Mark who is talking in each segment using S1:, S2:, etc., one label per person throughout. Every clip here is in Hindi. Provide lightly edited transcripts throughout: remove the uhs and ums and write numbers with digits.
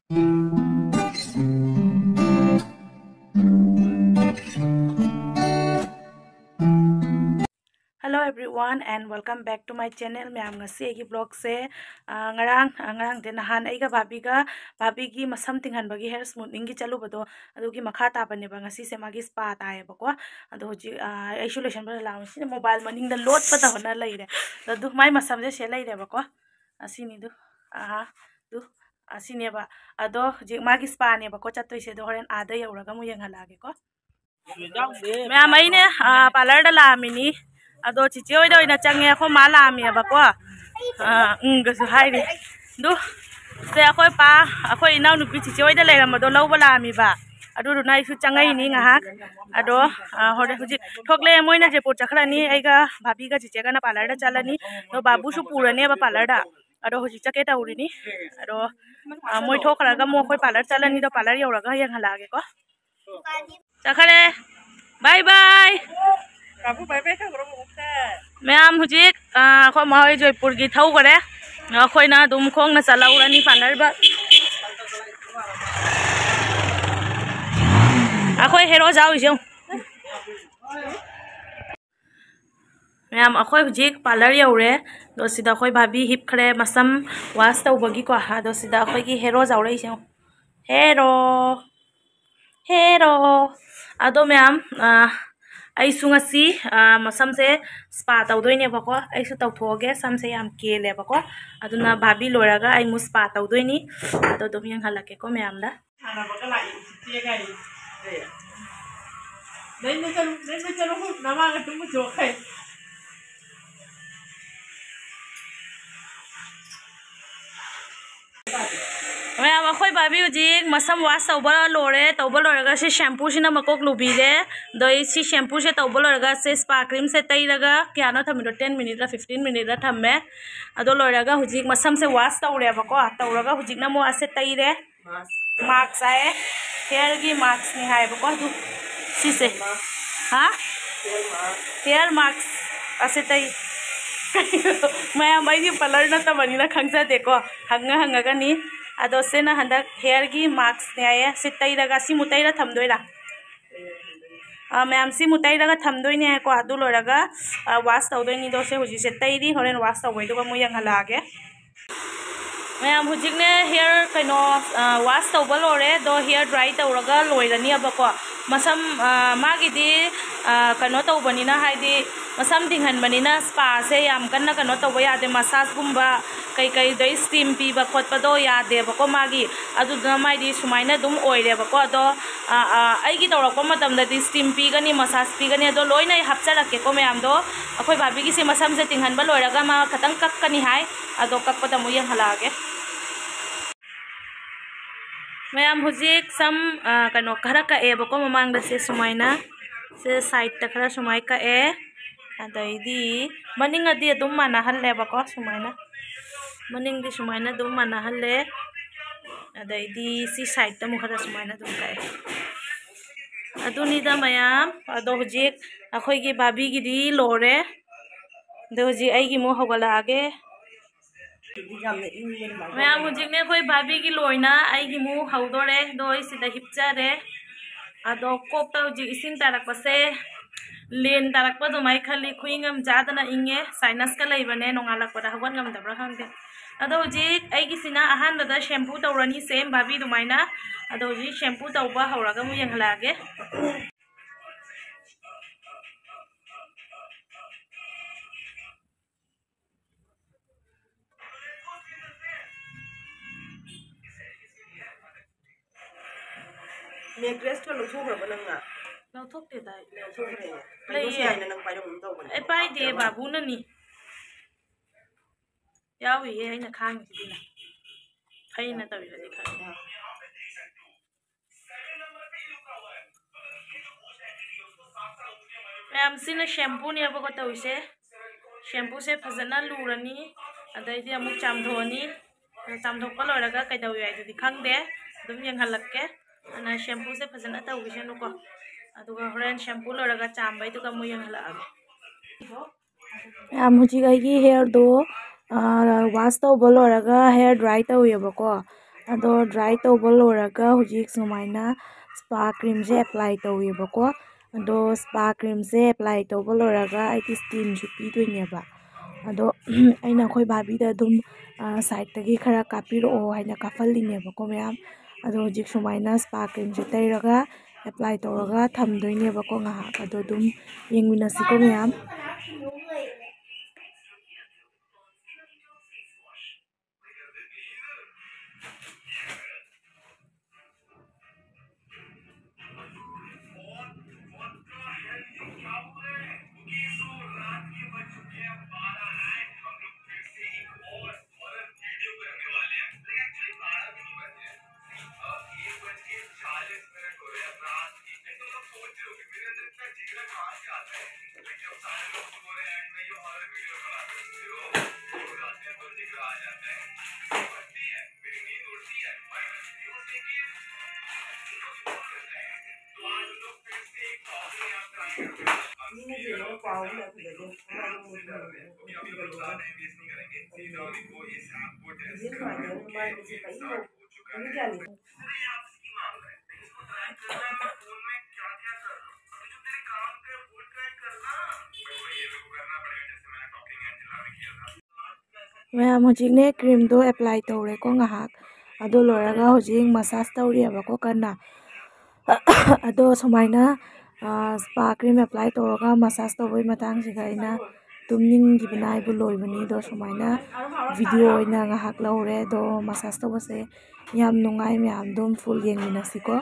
S1: Hello everyone and welcome back to my channel. मैं ngasi agi blog se ngarang de nahan aiga bhabi gi masam tinghan bagi hair smoothing gi chalu bado adu gi makha ta bane ba ngasi se magi spa ta ai bako adu ji isolation ba la si mobile maning da load pa ta hona lai re adu mai masam je se lai re bako asini du du asini ba ado ji magi spa ne bako chatoi se do horen ada yauraga mu yang halage ko मैं मई ने पार्लर दा लामिनी अदो चिचे ओइदा ओइना चंगे खो मा लामी बको गसु हाइरि दु से अखोय पा अखोय इनाव नुपि चिचे ओइदा लेरमदो लौबा लामी बा अदु रुना इसु चंगै नि ngahak अदो होरे हुजि ठोकले मोइना जेपुर चखरानी आइगा भाभी गा चिचे गाना पार्लर दा चलानी नो बाबू सु पुरने बा पार्लर दा अदो हुजि चके ताउरिनी अदो मोइ ठोखरागा मो खोय पार्लर चलानी दो पार्लर यौरागा yang halage ko चखरे बाय बाय मैम हुजिक अखो माहोय जयपुर की थौ करे अखोयना दुम खोंगना चलाउरानी पार्लर बा अखोय हेरो जाउ इजौ मैम अखोय हुजिक पार्लर यौरे दो सिदा अखोय भाभी हिप खरे मसम वाश तौबगी को हा दो सिदा अखोय की हेरो जाउरे इजौ हेरो हेरो अदो मैम आई सुंगसी मसम से स्पा तौदोइने बको आई सु तौथोगे सम से याम केले बको अदुना भाभी लोरागा आई मु स्पा तौदोइनी अदो दो yang halake ko मैम दा खाना बका लाई चिचे गाई ने चलो नमा ga तुम जो खाई मैं अखोय भाभी हुजिक मसम वाश तौबा लोरे तौबा लोरगा से शैम्पू सिना मकोक लुबीरे दई सी शैम्पू से तौबा लोरगा से स्पा क्रीम से तैरगा क्यानो थमिरो 10 मिनट रा 15 मिनट रा थम्मे अदो लोरगा हुजिक मसम से वाश तौरे बको तौरगा हुजिक ना मो आसे तैरे मार्क्स आए हेयर की मार्क्स नि हाय बको दु सी से हां हेयर मार्क्स आसे तै मैं माइनी पार्लर न तमनी ना खंगजा देखो हंगा नि अदो से ना हंदा हेयर की मार्क्स ने आए से तैरगा सी मुतैरा थमदोइरा मैम सी मुतैरागा थमदोइने है को अदु लोरगा वाश तौदोइनी दो से हुजि से तैरी होरेन वाश तौबैदो मु yang हलागे मैम हुजिक ने हेयर कनो वाश तौबा लोरे दो हेयर ड्राई तौरगा लोइरनी अबको मसम मागिदी कनो तौबनिना हाइदी मसम दिंगहनबनिना स्पा से याम कन्ना कनो तौबा यादे मसाज गुम्बा कई दई स्टीम पीबा खोटपदो यादे बको मागी अदुना माइदी सुमाइना दुम ओइरे बको अदो आइगी तौरको मतमददी स्टीम पीगनी मसाज पीगनी अदो लोइना हापचरके को मैम दो अखोय भाभी की से मसम से तिंगहनबा लोइरगा मा खतंग कक्कनी हाय अदो कक्पदा मु yang हलागे मैम हुजिक सम कनो खरा का ए बको ममांग दसे सुमाइना से साइड तखरा सुमाइ का ए अदैदी मनिंग अदि दुम माना हल्ले बको सुमाइना मनिंग दि सुमाइना दुम माना हल्ले अदैदी सी साइड त मुखरा सुमाइना दुम का ए अदुनी दा मैम अदो हुजिक अखोय की भाभी की दी लोरे दो हुजिक आई की मु हगला आगे मैम हुजिक ने कोई भाभी की लोइना आई की मु हौदोरे दो इसिदा हिपचारे अदो कोपता हुजिक इसिंग तारकपसे लेन तारकपा दुमाई खाली खुइंगम जादना इंगे साइनस का लैबने नोंगालकपदा हगनगम दब्रा खंगे अदो हुजिक आई की सिना अहानबदा शैम्पू तौरनी सेम भाभी दुमाइना अदो हुजिक शैम्पू तौबा हौरागा मु yang हलागे
S2: नेकलेस तो लौथोखरबा नंगा
S1: लौथोकते दा
S2: लौथोखरे लैयो साइना नंग पाइदों तौबने
S1: ए पाइ दे बाबू ननी यावी ये आइना खांग दिना फैना तबिरदि खांग मैम सिना शैम्पू ने अब को तौसे शैम्पू से फजना लूरनी अदैदी अमुक चामधोनी चामधोकपा लोरगा कैदौय आइदि खंगदे दुम yang halake ana shampoo से फजना तौगिसनु को अदुगा होरेन शैम्पू लोरगा चामबै दुगा मु yang halaage am huji gai gi hair do wash tauba loraga hair dry tawebako अदो ड्राई तौब लोरगा हुजिक सुमाइना स्पा क्रीम से अप्लाई तौवेबको अदो स्पा क्रीम से अप्लाई तौब लोरगा आइकी स्टीम सु पीदोइनेबा अदो अइना खोइ भाबीदा दुम साइड तगी खरा कापिरो हाइना काफल्लिनेबको मैम अदो हुजिक सुमाइना स्पा क्रीम से तैरगा अप्लाई तौरगा थमदोइनेबको ngahak अदो दुम येंगमिनसिको मैम मैम हुजिकने क्रीम दो अप्लाई तौरेको ngahak अदो लोरगा हुजिक मसाज तौरियबको कन्ना अदो सुमाइना स्पा क्रीम अप्लाई तौरगा मसाज तौबई मतंगसिगा आइना तुमनिंगिबना आइबु लोइबनी दो सुमाइना वीडियो ओइना ngahak लौरे दो मसाज तौबसे याम नुंगाई मैम दुम फुल येंगमिनसिको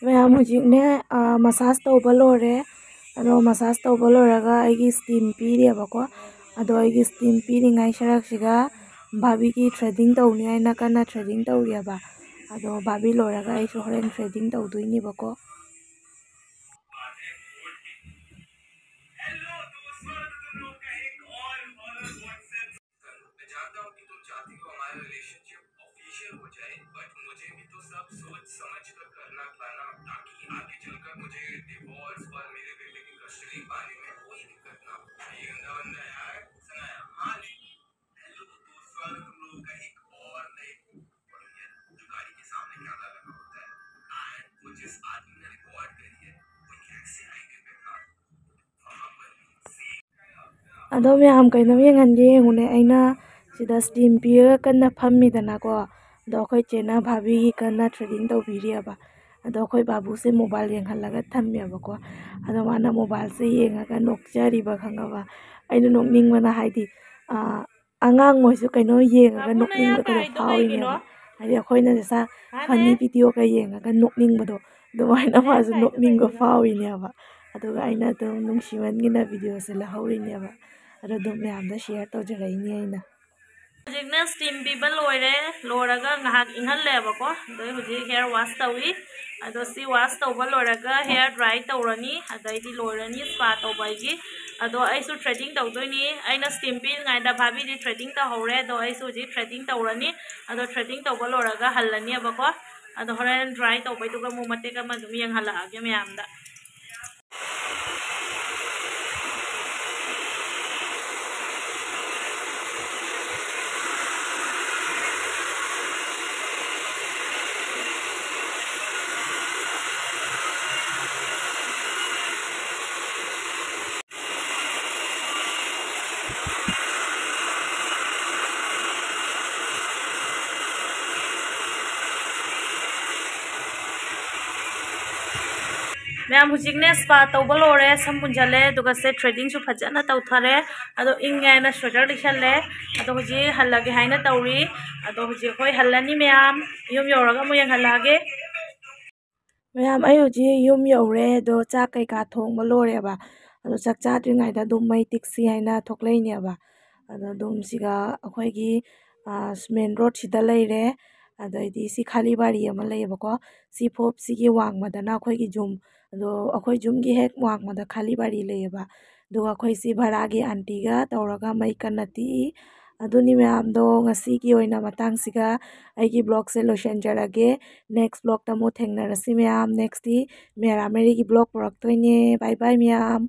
S1: मैम हुजिकने मसाज तौब लोरे अदो मसाज तौब लोरगा आइगी स्टीम पीरियबको अदो आइगी स्टीम पीरिंगाई शरकसिगा भाभी की थ्रेडिंग तौनी आइना कन्ना थ्रेडिंग तौरियबा अदो भाभी लोरगा आइसु होरेन थ्रेडिंग तौदोइनिबको अदो मैम कइनो येंगनगे येंगुने आइना सिदा स्टीम पीरगा कन्ना फम्मीदनाको अदो अखोइ चेना भाभी की कन्ना थ्रेडिंग तौबिरियबा अदो अखोइ बाबू से मोबाइल येंगहल्लगा थम्मियबको अदो माना मोबाइल से येंगगा नोक्चरिबा खंगबा आइना नोकनिंगबना हाइदि आंगांग मोइसु कइनो येंगगा नोकनिंगबा कइनो फाविनेबा हाइदि अखोइना जसा फनी वीडियो का येंगगा नोकनिंगबदो दुमाइना मासु नोकनिंगबा फाविनेबा अदुगा आइना दुम नुंगसिमनगिना वीडियो से लहौरिनेबा अदो दुम मैम शेयर तौजरइनी आइना हुजिकना स्टीम पीबा लोइरे लोरगा ngahak इंगहल्लेबको दो हुजिक हेयर वाश तौई अदो सी वाश तौबा लोरगा हेयर ड्राई तौरनी अदैदि लोइरनी स्पा तौबाइगी अदो आइसु थ्रेडिंग तौदोइनी आइना स्टीम पीगाइदा भाभी दि थ्रेडिंग तौहौरे अदो आइसु हुजिक थ्रेडिंग तौरनी अदो थ्रेडिंग तौबा लोरगा हल्लनियबको अदो होरेन ड्राई तौबैदुगा मु मतेक अमा दुम येंगहल्लागे मैमदा मैम हुजिकने स्पा तौब लोरे सम पुंजले दुगा से थ्रेडिंग सु फजना तौथरे अदो इंगे ना स्वेटर लिखले अदो हुजि हल्लागे हाइना तौरी अदो हुजि खोय हल्लानी मैम युम योरगा मु यंग हल्लागे मैम आई हुजि युम योरे दो चा कैका थोंग लोरेबा अदो चक चाद्रिङाइदा दुम मै टिक्सी हाइना थोक्लैनेबा अदो दुम सिगा अखोयगी मेन रोड सिदा लैरे अदैदी सि खालीबारी अमा लैबको सि फोप सिगी वांगमदना अखोयगी जुम अदो अखोय जुमगी हेक वांगमदा खालीबारी लैबा दुगा अखोय सि भरागी आंटीगा तौरगा मै कन्नती अदुनी मैमदो ngasi ओइना मतंगसिगा आइगी ब्लॉग से लोशनजरगे नेक्स्ट ब्लॉग तमो थेंगनरसी मैम नेक्स्ट दी मेरा मेरी की ब्लॉग पुरक्तोइने बाय बाय मैम।